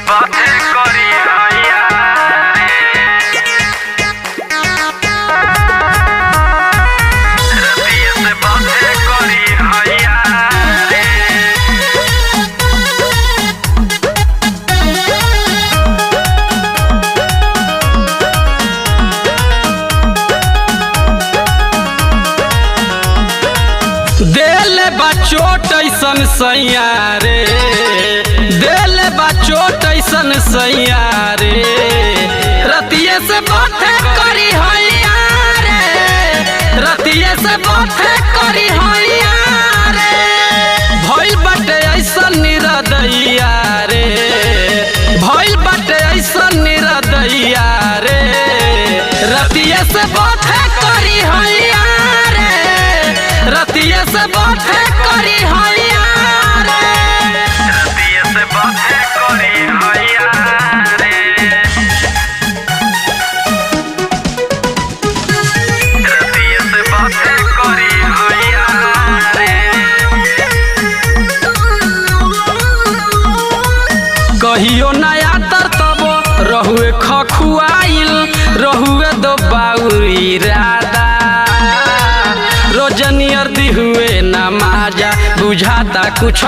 बातें करी हैया रतिया से बातें करी हैया दिल बा चोट ऐसन सैया रे, दिल बा चोट ऐसन सैया रे, रतिये से बातें करी हैया रे, रतिये से बातें करी हैया रे, भइल बाटे ऐसन निरदैया रे, भइल बाटे ऐसन निरदैया रे, रतिये से बातें करी हैया रे, रतिये से बातें करी हैया रे, रतिया से बातें करी हैया रे रतिया से बातें करी हैया रे कहियो नया तर तब रहुए खखुआइल, रहुए दो बाउरी राधा, रोजनियर दिहुए नमाजा, बुझाता कुछ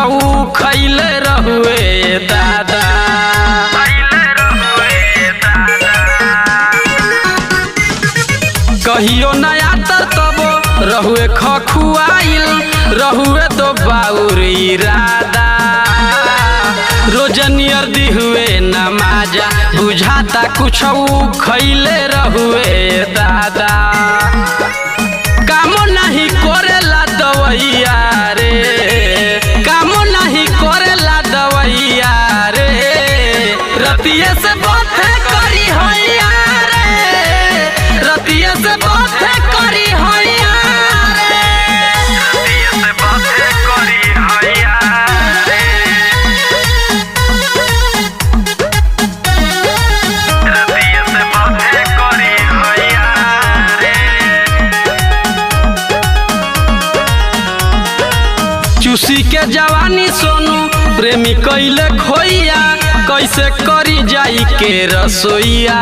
खैले रहुए दादा, पहले रहुए दादा कहियो नया तर तब रहुए खखुआइल, रहुए दो बाउरी राधा, रोजनियर दिहुए नमाजा, बुझाता कुछ खैले रहुए दादा, कामो नहीं करेला दवैया रे, कामो नहीं करेला दवैया रे, रतिये से बातें करी हैया रे, रतिये से बातें करी हैया रे, रतिया से बातें करी हैया रे रतिया से बातें करी हैया रे चूसी के जवानी सोनू प्रेमी कैले खोइया, कैसे करी जाई के रसोईया,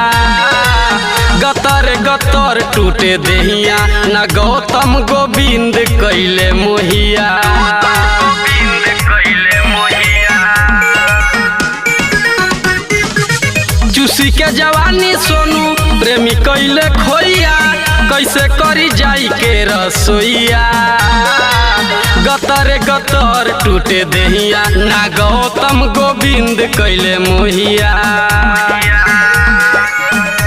गतर गतर टूटे देहिया, न गौतम गोविंद कैले मोहिया, गोविंद कैले मोहिया चूसी के जवानी सोनू प्रेमी कैले खोइया, कैसे करी जाई के रसोईया, गतर गतर टूटे देहिया, ना गौतम गोविंद कैले मोहिया,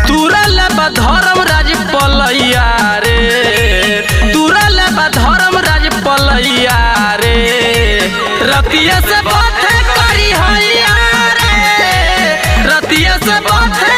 तुरल बा धर्म राज पलैया रे, तुरल बा धर्म राज पलैया रे, रतिये से बातें करी हैया रे, रतिये से बातें